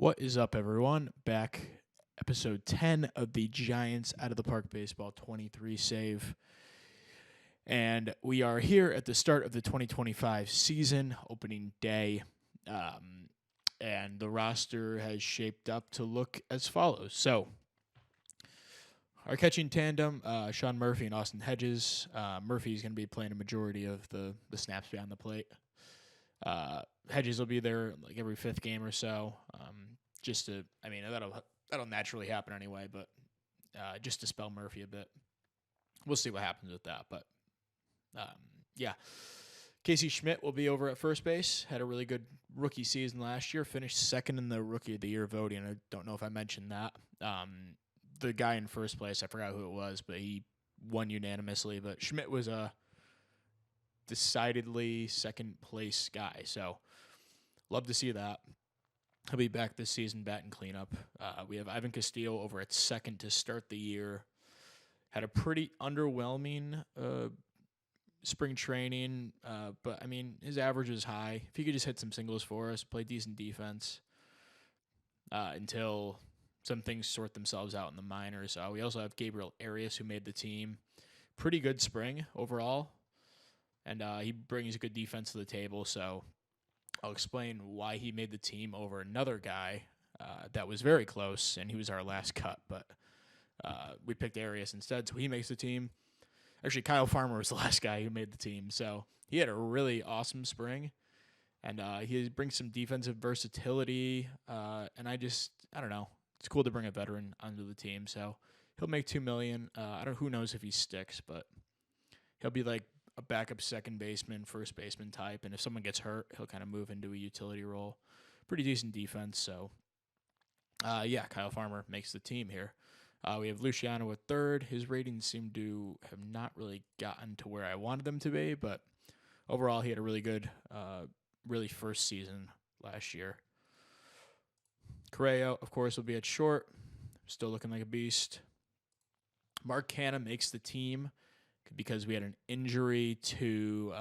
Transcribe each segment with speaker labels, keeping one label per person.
Speaker 1: What is up, everyone? Back, episode 10 of the Giants Out of the Park Baseball 23 save. And we are here at the start of the 2025 season, opening day. And the roster has shaped up to look as follows. So, our catching tandem, Sean Murphy and Austin Hedges. Murphy's going to be playing a majority of the snaps behind the plate. Hedges will be there like every fifth game or so. That'll naturally happen anyway, but just to spell Murphy a bit. We'll see what happens with that. But, Casey Schmidt will be over at first base. Had a really good rookie season last year. Finished second in the Rookie of the Year voting. I don't know if I mentioned that. The guy in first place, I forgot who it was, but he won unanimously. But Schmidt was a decidedly second place guy. So, love to see that. He'll be back this season, batting cleanup. We have Ivan Castillo over at second to start the year. Had a pretty underwhelming spring training, but his average is high. If he could just hit some singles for us, play decent defense until some things sort themselves out in the minors. We also have Gabriel Arias, who made the team. Pretty good spring overall, and he brings a good defense to the table, so I'll explain why he made the team over another guy that was very close, and he was our last cut, but we picked Arias instead, so he makes the team. Actually, Kyle Farmer was the last guy who made the team, so he had a really awesome spring, and he brings some defensive versatility, and I don't know. It's cool to bring a veteran onto the team, so he'll make $2 million. Who knows if he sticks, but he'll be like a backup second baseman, first baseman type, and if someone gets hurt, he'll kind of move into a utility role. Pretty decent defense, so Kyle Farmer makes the team here. We have Luciano at third. His ratings seem to have not really gotten to where I wanted them to be, but overall he had a really good, really first season last year. Correa, of course, will be at short. Still looking like a beast. Mark Canha makes the team because we had an injury to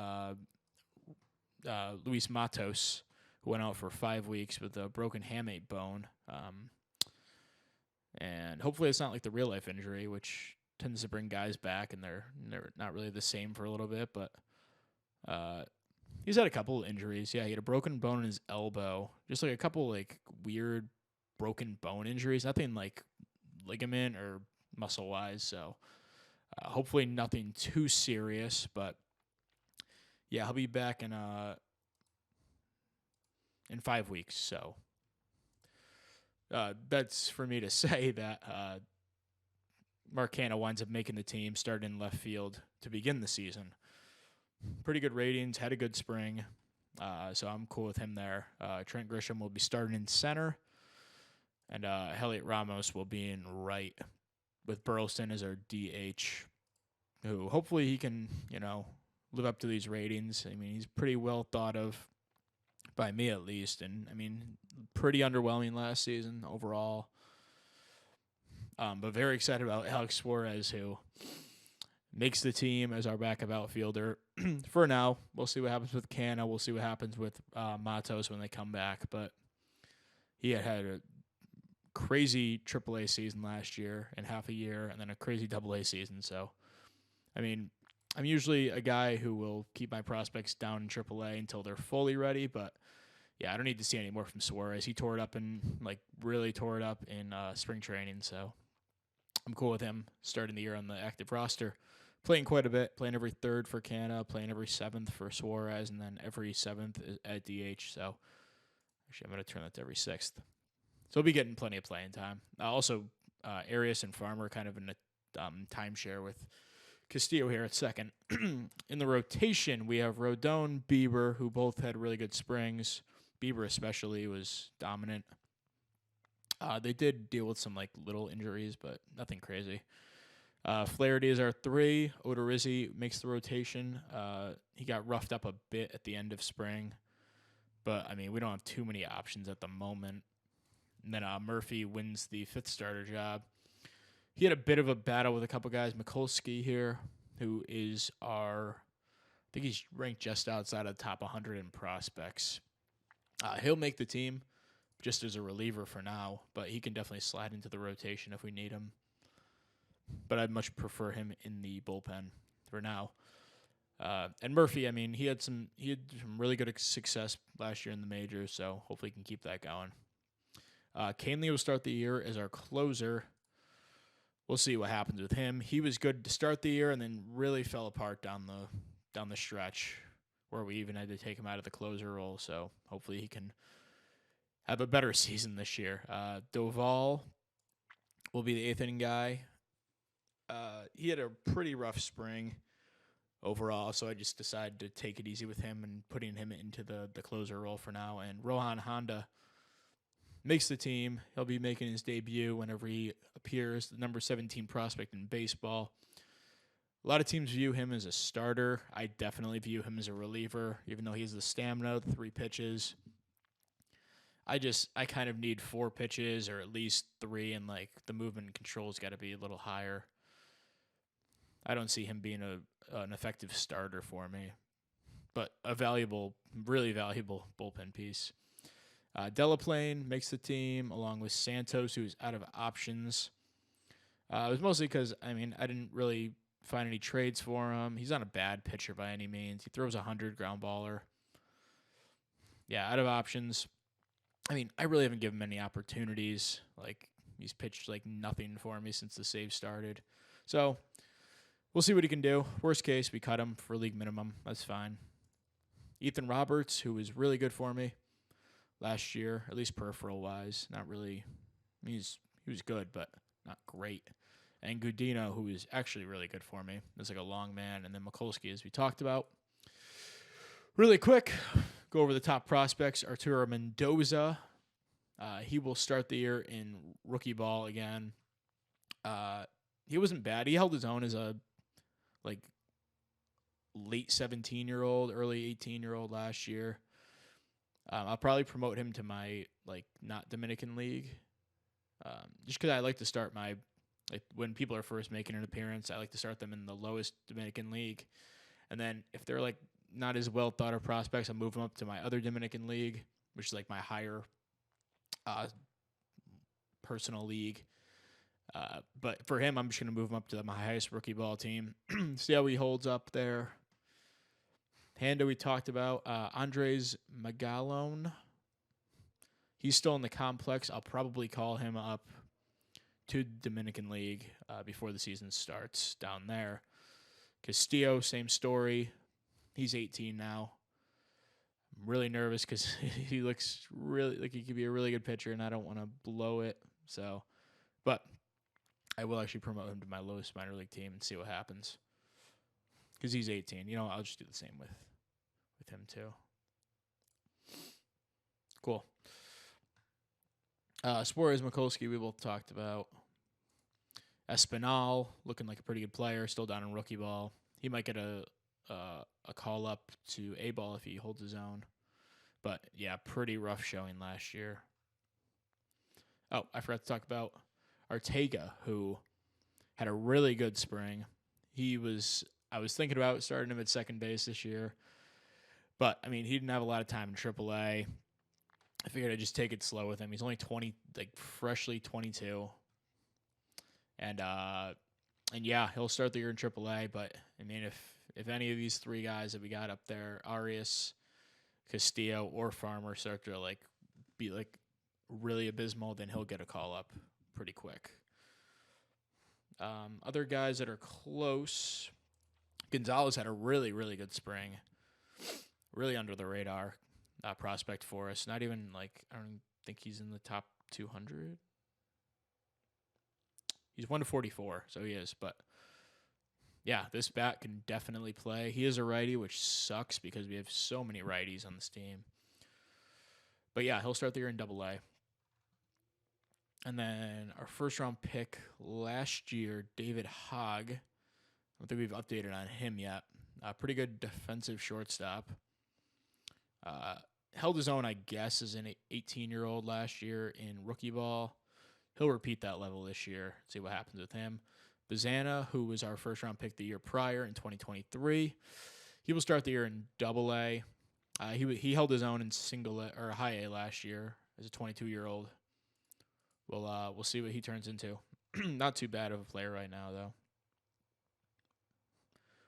Speaker 1: Luis Matos, who went out for 5 weeks with a broken hamate bone. And hopefully it's not like the real-life injury, which tends to bring guys back, and they're not really the same for a little bit. But he's had a couple of injuries. Yeah, he had a broken bone in his elbow. Just like a couple like weird broken bone injuries. Nothing like ligament or muscle-wise, so hopefully nothing too serious, but yeah, he'll be back in 5 weeks. So that's for me to say that Mark Canha winds up making the team, starting in left field to begin the season. Pretty good ratings, had a good spring, so I'm cool with him there. Trent Grisham will be starting in center, and Heliot Ramos will be in right, with Burleson as our DH, who hopefully he can, live up to these ratings. He's pretty well thought of by me at least, and pretty underwhelming last season overall. But very excited about Alex Suarez, who makes the team as our backup outfielder for now. We'll see what happens with Canha. We'll see what happens with Matos when they come back, but he had a crazy AAA season last year and half a year, and then a crazy AA season. So, I'm usually a guy who will keep my prospects down in AAA until they're fully ready, but yeah, I don't need to see any more from Suarez. He really tore it up in spring training, so I'm cool with him starting the year on the active roster. Playing quite a bit, playing every third for Canha, playing every seventh for Suarez, and then every seventh at DH. So, actually, I'm going to turn that to every sixth. So we'll be getting plenty of playing time. Also, Arias and Farmer kind of in a timeshare with Castillo here at second. In the rotation, we have Rodon, Bieber, who both had really good springs. Bieber especially was dominant. They did deal with some little injuries, but nothing crazy. Flaherty is our 3. Odorizzi makes the rotation. He got roughed up a bit at the end of spring, but we don't have too many options at the moment. And then Murphy wins the 5th starter job. He had a bit of a battle with a couple guys. Mikulski here, who is I think he's ranked just outside of the top 100 in prospects. He'll make the team, just as a reliever for now, but he can definitely slide into the rotation if we need him. But I'd much prefer him in the bullpen for now. And Murphy, I mean, he had some really good success last year in the majors, so hopefully he can keep that going. Canley will start the year as our closer. We'll see what happens with him. He was good to start the year and then really fell apart down the stretch where we even had to take him out of the closer role. So hopefully he can have a better season this year. Doval will be the eighth inning guy. He had a pretty rough spring overall, so I just decided to take it easy with him and putting him into the closer role for now. And Rohan Honda makes the team. He'll be making his debut whenever he appears, the number 17 prospect in baseball. A lot of teams view him as a starter. I definitely view him as a reliever, even though he has the stamina, the 3 pitches. I kind of need 4 pitches or at least 3, and like the movement and control's got to be a little higher. I don't see him being an effective starter for me, but a valuable, really valuable bullpen piece. Delaplane makes the team along with Santos, who's out of options. It was mostly because, I didn't really find any trades for him. He's not a bad pitcher by any means. He throws 100 ground baller. Yeah, out of options. I really haven't given him any opportunities. Like, he's pitched like nothing for me since the save started. So, we'll see what he can do. Worst case, we cut him for league minimum. That's fine. Ethan Roberts, who was really good for me last year, at least peripheral-wise. Not really. He was good, but not great. And Gudino, who is actually really good for me. That's like a long man. And then Mikulski, as we talked about. Really quick, go over the top prospects. Arturo Mendoza. He will start the year in rookie ball again. He wasn't bad. He held his own as a late 17-year-old, early 18-year-old last year. I'll probably promote him to my not Dominican league, just because I like to start my when people are first making an appearance. I like to start them in the lowest Dominican league, and then if they're not as well thought of prospects, I move them up to my other Dominican league, which is my higher personal league. But for him, I'm just going to move him up to my highest rookie ball team. See how he holds up there. Handa we talked about. Andres Magalone. He's still in the complex. I'll probably call him up to Dominican League before the season starts down there. Castillo, same story. He's 18 now. I'm really nervous because he looks really like he could be a really good pitcher, and I don't want to blow it. So, but I will actually promote him to my lowest minor league team and see what happens. Because he's 18. I'll just do the same with him too. Cool. Suarez, Mikulski, we both talked about. Espinal, looking like a pretty good player, still down in rookie ball. He might get a call up to A ball if he holds his own. But yeah, pretty rough showing last year. Oh, I forgot to talk about Ortega, who had a really good spring. I was thinking about starting him at second base this year, but he didn't have a lot of time in AAA. I figured I'd just take it slow with him. He's only 20, freshly 22, and yeah, he'll start the year in AAA. But if any of these 3 guys that we got up there, Arias, Castillo, or Farmer, start to be really abysmal, then he'll get a call up pretty quick. Other guys that are close, Gonzalez had a really, really good spring. Really under the radar prospect for us. Not even I don't think he's in the top 200. He's 1 to 44, so he is. But yeah, this bat can definitely play. He is a righty, which sucks because we have so many righties on this team. But yeah, he'll start the year in AA. And then our first-round pick last year, David Hogg. I don't think we've updated on him yet. Pretty good defensive shortstop. Held his own, I guess, as an 18-year-old last year in rookie ball. He'll repeat that level this year. See what happens with him. Bazana, who was our first-round pick the year prior in 2023. He will start the year in AA. He held his own in high A last year as a 22-year-old. We'll see what he turns into. Not too bad of a player right now, though.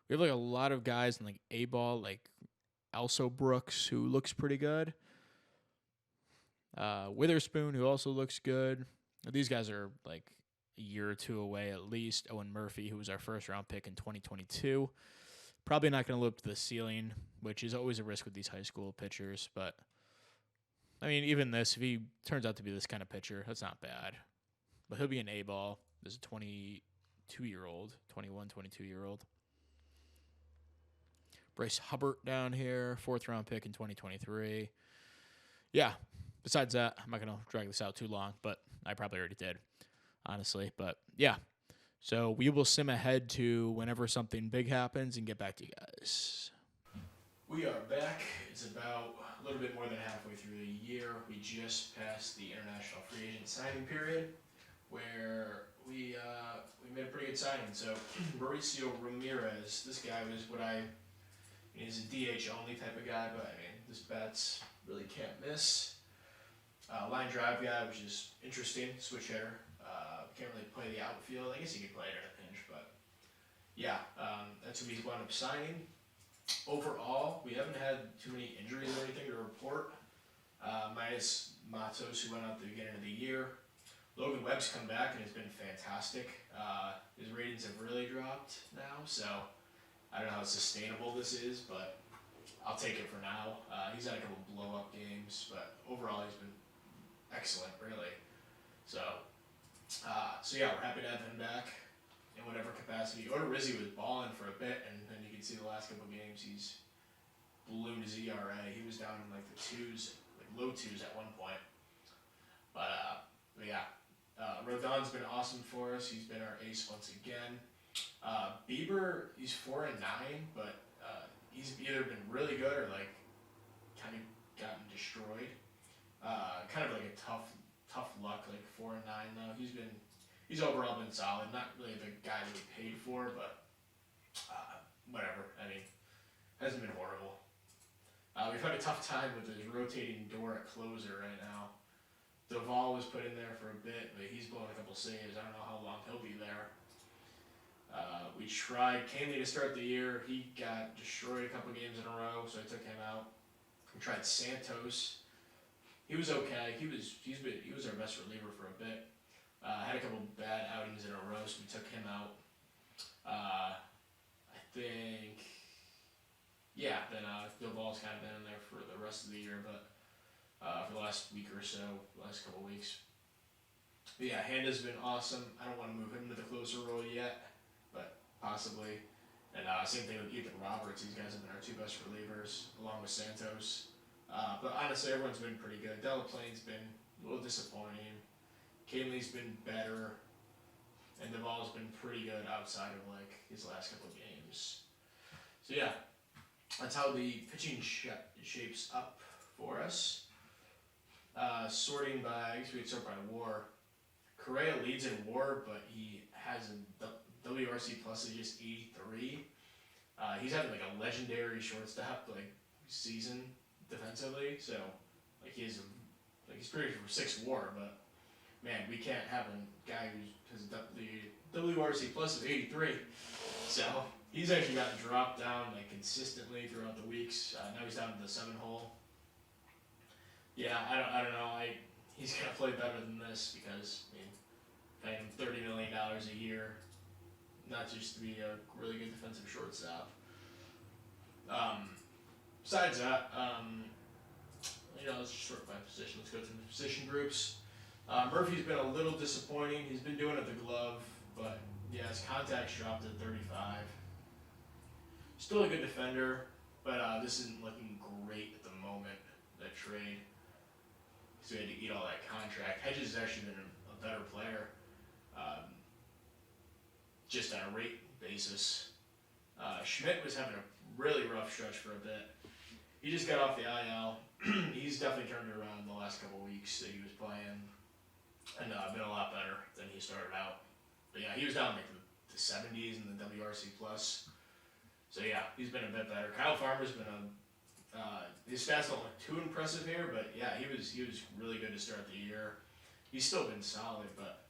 Speaker 1: We have like a lot of guys in like A-ball, like Also Brooks, who looks pretty good. Witherspoon, who also looks good. These guys are like a year or two away at least. Owen Murphy, who was our first-round pick in 2022. Probably not going to live up to the ceiling, which is always a risk with these high school pitchers. But, I mean, even this, if he turns out to be this kind of pitcher, that's not bad. But he'll be an A-ball as a 22-year-old, 21, 22-year-old. Bryce Hubbard down here, 4th-round pick in 2023. Yeah, besides that, I'm not going to drag this out too long, but I probably already did, honestly. But, yeah, so we will sim ahead to whenever something big happens and get back to you guys. We are back. It's about a little bit more than halfway through the year. We just passed the international free agent signing period, where we made a pretty good signing. So Mauricio Ramirez, this guy was he's a DH only type of guy, but I mean this bat's really can't miss. Line drive guy, which is interesting, switch hitter. Can't really play the outfield. I guess he could play it in a pinch, but yeah, that's who we wound up signing. Overall, we haven't had too many injuries or anything to report, minus Matos, who went out at the beginning of the year. Logan Webb's come back and has been fantastic. His ratings have really dropped now, so I don't know how sustainable this is, but I'll take it for now. He's had a couple blow-up games, but overall he's been excellent, really. So yeah, we're happy to have him back in whatever capacity. Odorizzi was balling for a bit, and then you can see the last couple of games he's ballooned his ERA. He was down in like the twos, like low twos at one point. But yeah, Rodon's been awesome for us. He's been our ace once again. Bieber, he's 4-9, but he's either been really good or like kind of gotten destroyed. Kind of like a tough luck, like 4-9 though. He's overall been solid. Not really the guy that we paid for, but whatever. I mean, hasn't been horrible. We've had a tough time with his rotating door at closer right now. Duvall was put in there for a bit, but he's blown a couple saves. I don't know how long he'll be there. We tried Canley to start the year. He got destroyed a couple games in a row, so I took him out. We tried Santos. He was okay. He was our best reliever for a bit. Had a couple bad outings in a row, so we took him out. I think, yeah. Then Duvall's kind of been in there for the rest of the year, but for the last week or so, last couple weeks. But yeah, Handa's been awesome. I don't want to move him to the closer role yet, but possibly. And same thing with Ethan Roberts. These guys have been our two best relievers, along with Santos. But honestly, everyone's been pretty good. Delaplane's been a little disappointing. Canley's been better. And Duvall's been pretty good outside of like his last couple of games. So yeah, that's how the pitching shapes up for us. Sorting by, I guess we could sort by WAR. Correa leads in WAR, but he has a WRC plus of just 83. He's having like a legendary shortstop like season defensively, so like he's pretty for 6 WAR, but man, we can't have a guy who has the WRC plus of 83. So he's actually gotten dropped down like consistently throughout the weeks. Now he's down to the 7 hole. Yeah, I don't know. He's gonna play better than this because I mean, paying him $30 million a year, not just to be a really good defensive shortstop. Besides that, let's just sort by position. Let's go through the position groups. Murphy's been a little disappointing. He's been doing it with the glove, but yeah, his contact's dropped to 35. Still a good defender, but this isn't looking great at the moment, that trade. So he had to eat all that contract. Hedges has actually been a better player, just on a rate basis. Schmidt was having a really rough stretch for a bit. He just got off the IL. He's definitely turned it around the last couple of weeks that he was playing, and been a lot better than he started out. But yeah, he was down like the 70s in the WRC plus. So yeah, he's been a bit better. Kyle Farmer's been His stats don't look too impressive here, but yeah, he was really good to start the year. He's still been solid, but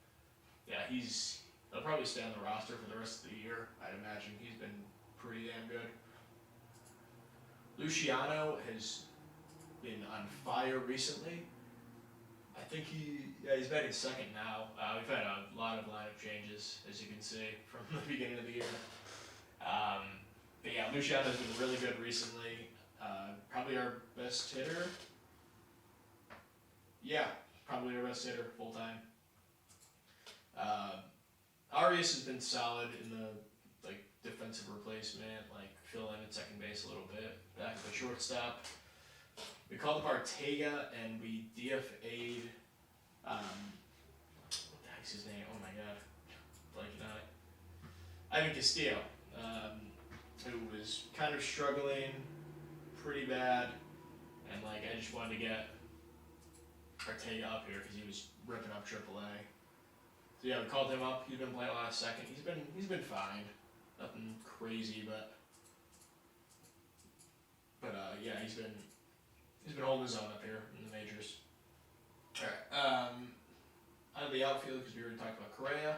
Speaker 1: yeah, he'll probably stay on the roster for the rest of the year. I'd imagine he's been pretty damn good. Luciano has been on fire recently. I think he's batting second now. We've had a lot of lineup changes, as you can see, from the beginning of the year. But yeah, Luciano's been really good recently. Probably our best hitter. Yeah, probably our best hitter full time. Arias has been solid in the defensive replacement, fill in at second base a little bit, back at the shortstop. We called up Ortega and we DFA'd. What the heck's his name? Oh my god, blanking on it. Ivan Castillo, who was kind of struggling pretty bad, and I just wanted to get Ortega up here because he was ripping up AAA. So yeah, we called him up. He's been playing a lot of second. He's been fine, nothing crazy, but yeah, he's been holding his own up here in the majors. All right, out of the outfield because we already talked about Correa.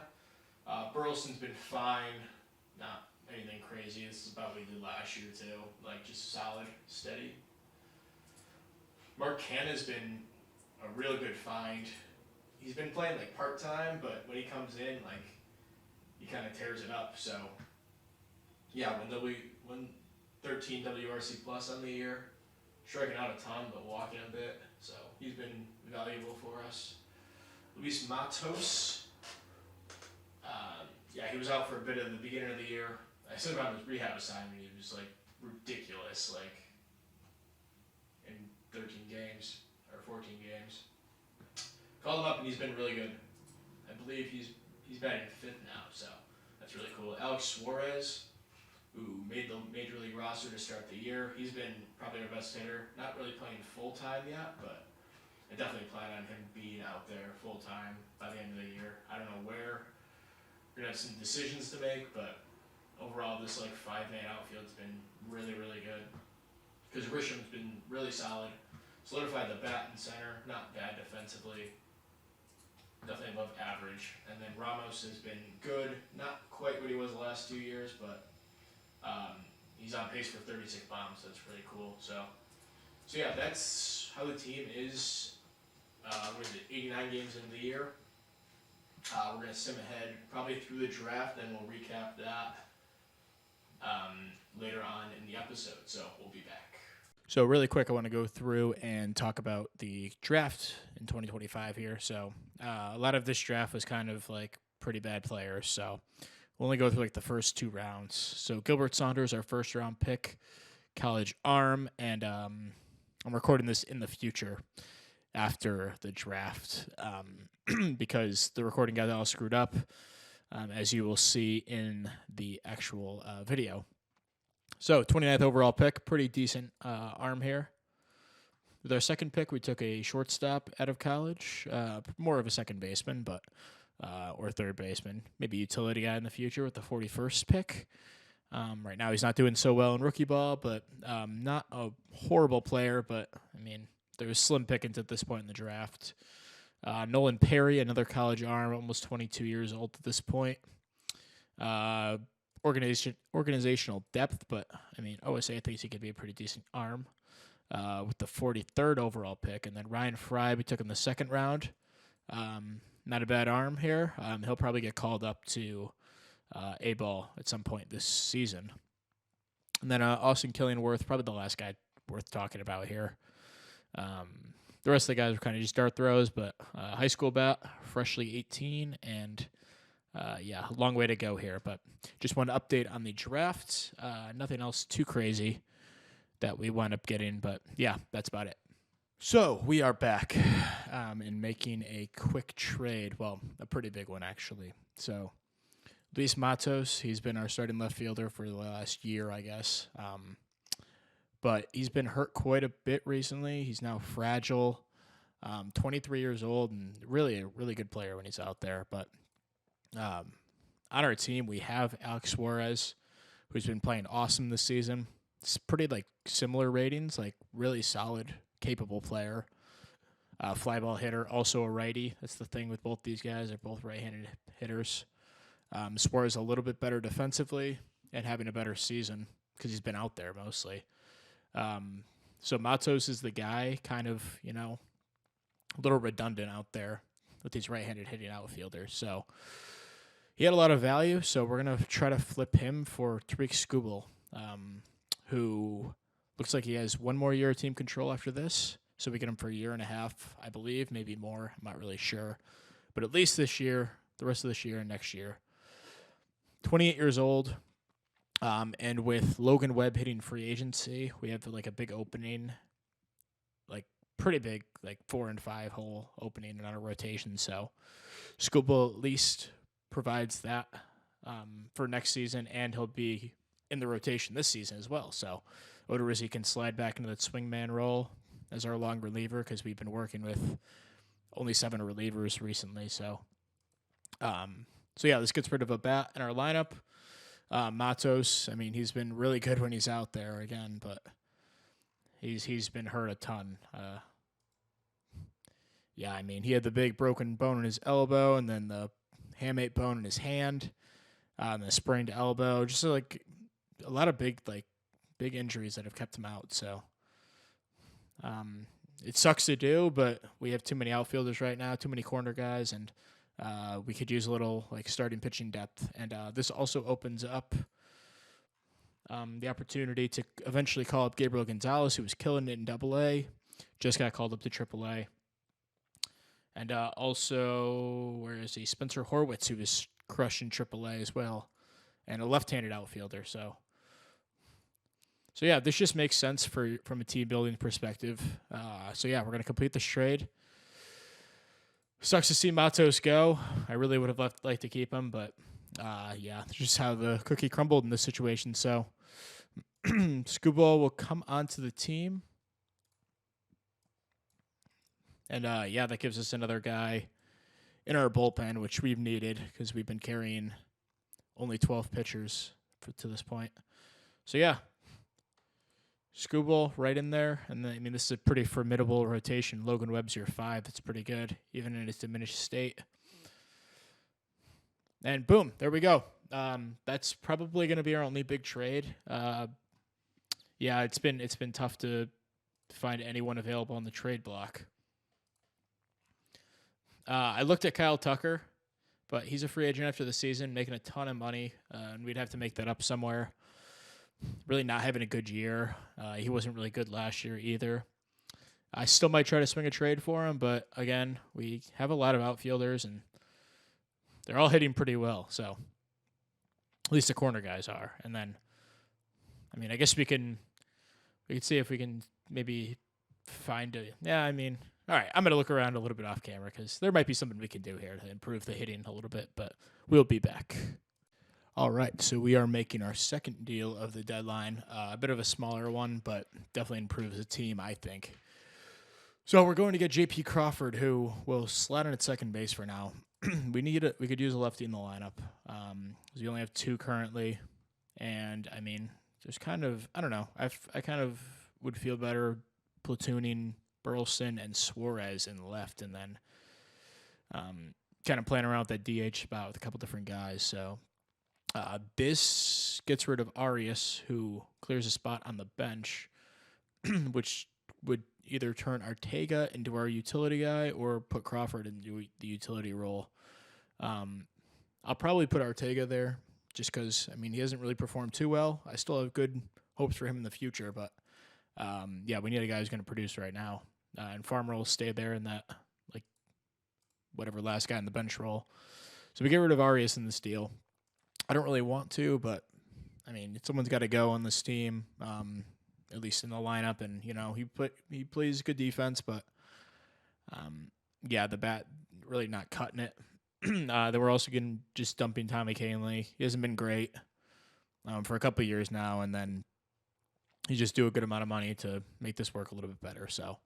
Speaker 1: Burleson's been fine, not anything crazy. This is about what we did last year too, just solid, steady. Mark Canna's been a really good find. He's been playing part time, but when he comes in, he kind of tears it up. So yeah, when 13 WRC plus on the year, striking out a ton but walking a bit. So he's been valuable for us. Luis Matos. Yeah, he was out for a bit at the beginning of the year. I said about his rehab assignment, he was ridiculous, in 13 games or 14 games. Called him up and he's been really good. I believe he's batting fifth now, so that's really cool. Alex Suarez, who made the major league roster to start the year, he's been probably our best hitter. Not really playing full time yet, but I definitely plan on him being out there full time by the end of the year. I don't know where. We're gonna have some decisions to make, but overall, this 5-man outfield's been really, really good. Because Risham's been really solid, solidified the bat and center, not bad defensively, definitely above average. And then Ramos has been good, not quite what he was the last 2 years, but he's on pace for 36 bombs. So that's really cool. So yeah, that's how the team is. 89 games into the year. We're going to sim ahead probably through the draft, then we'll recap that later on in the episode. So we'll be back. So really quick, I want to go through and talk about the draft in 2025 here. So a lot of this draft was kind of pretty bad players. So we'll only go through the first 2 rounds. So Gilbert Saunders, our first round pick, college arm, and I'm recording this in the future after the draft because the recording got all screwed up, as you will see in the actual video. So 29th overall pick, pretty decent arm here. With our second pick, we took a shortstop out of college, more of a second baseman, but or third baseman, maybe utility guy in the future with the 41st pick. Right now he's not doing so well in rookie ball, but not a horrible player, but there was slim pickings at this point in the draft. Nolan Perry, another college arm, almost 22 years old at this point. Organizational depth, but OSA thinks he could be a pretty decent arm with the 43rd overall pick. And then Ryan Fry, we took him the second round. Not a bad arm here. He'll probably get called up to A-ball at some point this season. And then Austin Killingworth, probably the last guy worth talking about here. The rest of the guys were kind of just dart throws, but high school bat, freshly 18, and yeah, long way to go here. But just want to update on the draft. Nothing else too crazy that we wound up getting, but yeah, that's about it. So we are back in making a quick trade. Well, a pretty big one, actually. So Luis Matos, he's been our starting left fielder for the last year, I guess. But he's been hurt quite a bit recently. He's now fragile, 23 years old, and really a really good player when he's out there. But on our team, we have Alex Suarez, who's been playing awesome this season. it's pretty like similar ratings, like really solid, capable player. Fly ball hitter, also a righty. That's the thing with both these guys. They're both right-handed hitters. Suarez a little bit better defensively and having a better season because he's been out there mostly. So Matos is the guy, kind of, a little redundant out there with these right-handed hitting outfielders. So he had a lot of value, so we're going to try to flip him for Tariq Skubal, who looks like he has one more year of team control after this. So we get him for a year and a half, I believe, maybe more. I'm not really sure. But at least this year, the rest of this year and next year. 28 years old. And with Logan Webb hitting free agency, we have like a big opening, like pretty big, like 4 and 5 hole opening on a rotation. So Skubal at least provides that for next season, and he'll be in the rotation this season as well. So Odorizzi can slide back into that swingman role as our long reliever because we've been working with only 7 relievers recently. So yeah, this gets rid of a bat in our lineup. Matos, I mean, he's been really good when he's out there again, but he's been hurt a ton. Yeah, I mean, he had the big broken bone in his elbow, and then the hamate bone in his hand, and the sprained elbow. Just like a lot of big injuries that have kept him out. So it sucks to do, but we have too many outfielders right now, too many corner guys, and we could use a little like starting pitching depth. And this also opens up the opportunity to eventually call up Gabriel Gonzalez, who was killing it in AA, just got called up to AAA. And also, where is he? Spencer Horwitz, who was crushing AAA as well, and a left-handed outfielder. So yeah, this just makes sense from a team building perspective. So yeah, we're gonna complete this trade. Sucks to see Matos go. I really would have liked to keep him, but yeah, that's just how the cookie crumbled in this situation. So Skubal will come onto the team. And yeah, that gives us another guy in our bullpen, which we've needed because we've been carrying only 12 pitchers to this point. So yeah, Skubal right in there. And then, I mean, this is a pretty formidable rotation. Logan Webb's your 5. That's pretty good, even in its diminished state. And boom, there we go. That's probably going to be our only big trade. Yeah, it's been tough to find anyone available on the trade block. I looked at Kyle Tucker, but he's a free agent after the season, making a ton of money, and we'd have to make that up somewhere. Really not having a good year. He wasn't really good last year either. I still might try to swing a trade for him, but again, we have a lot of outfielders, and they're all hitting pretty well. So at least the corner guys are. And then, I mean, I guess we could see if we can maybe find a. Yeah, I mean. All right, I'm going to look around a little bit off camera because there might be something we can do here to improve the hitting a little bit, but we'll be back. All right, so we are making our second deal of the deadline, a bit of a smaller one, but definitely improves the team, I think. So we're going to get J.P. Crawford, who will slide in at second base for now. We could use a lefty in the lineup. We only have 2 currently, and I mean, there's kind of, I don't know, I kind of would feel better platooning Burleson and Suarez in left, and then kind of playing around with that DH spot with a couple different guys. So Biss gets rid of Arias, who clears a spot on the bench, which would either turn Arteaga into our utility guy or put Crawford into the utility role. I'll probably put Arteaga there just because, I mean, he hasn't really performed too well. I still have good hopes for him in the future, but yeah, we need a guy who's going to produce right now. And Farmer will stay there in that, like, whatever last guy in the bench role. So we get rid of Arias in this deal. I don't really want to, but, I mean, someone's got to go on this team, at least in the lineup. And, you know, he plays good defense, but, yeah, the bat really not cutting it. They were also just dumping Tommy Kahnle. He hasn't been great for a couple of years now, and then he just do a good amount of money to make this work a little bit better. So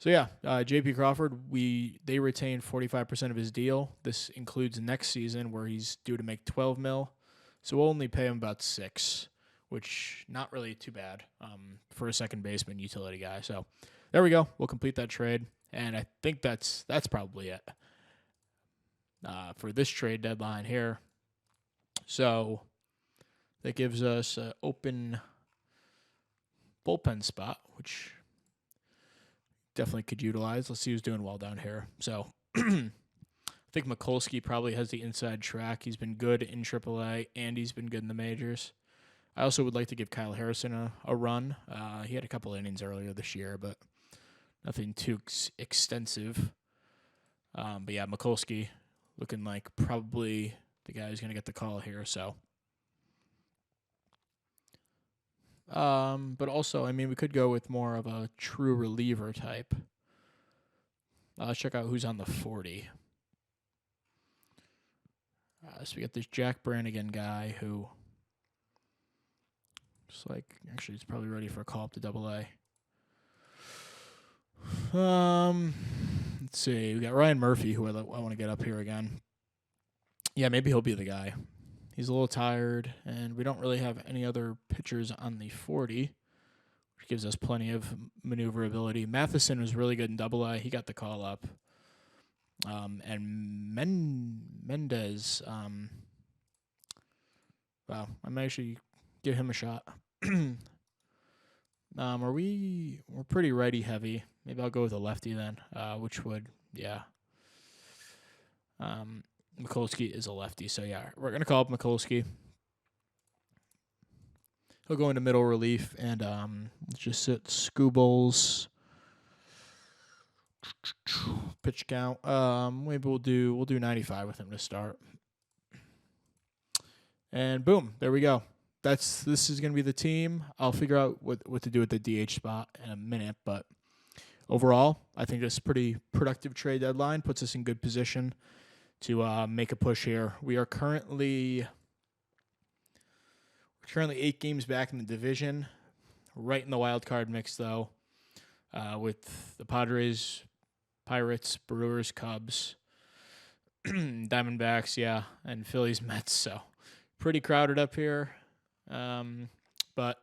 Speaker 1: yeah, J.P. Crawford, they retain 45% of his deal. This includes next season where he's due to make $12 million. So we'll only pay him about $6 million, which not really too bad for a second baseman utility guy. So there we go. We'll complete that trade, and I think that's probably it for this trade deadline here. So that gives us an open bullpen spot, which definitely could utilize. Let's see who's doing well down here. So I think Mikulski probably has the inside track. He's been good in AAA, and he's been good in the majors. I also would like to give Kyle Harrison a run. He had a couple innings earlier this year, but nothing too extensive. But yeah, Mikulski looking like probably the guy who's going to get the call here. So, but also, I mean, we could go with more of a true reliever type. Let's check out who's on the 40. So we got this Jack Brannigan guy who looks like actually he's probably ready for a call up to AA. Let's see. We got Ryan Murphy, who I want to get up here again. Yeah, maybe he'll be the guy. He's a little tired, and we don't really have any other pitchers on the 40, which gives us plenty of maneuverability. Matheson was really good in AA. He got the call up. And Mendez, wow, I might actually give him a shot. We're pretty righty heavy. Maybe I'll go with a lefty then, which would, yeah. Mikulski is a lefty, so yeah, we're going to call up Mikulski. He'll go into middle relief, and let's just sit Scoobles. Pitch count. Maybe we'll do 95 with him to start. And boom, there we go. This is going to be the team. I'll figure out what to do with the DH spot in a minute, but overall, I think this is a pretty productive trade deadline. Puts us in good position to make a push here. We are currently 8 games back in the division, right in the wild card mix though, with the Padres, Pirates, Brewers, Cubs, Diamondbacks, yeah, and Phillies, Mets. So pretty crowded up here. But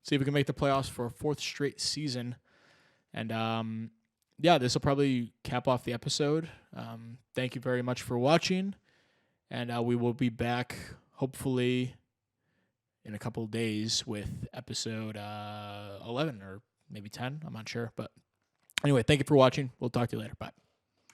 Speaker 1: see if we can make the playoffs for a 4th straight season. And yeah, this will probably cap off the episode. Thank you very much for watching, and we will be back hopefully in a couple of days with episode 11 or maybe 10. I'm not sure, but anyway, thank you for watching. We'll talk to you later. Bye.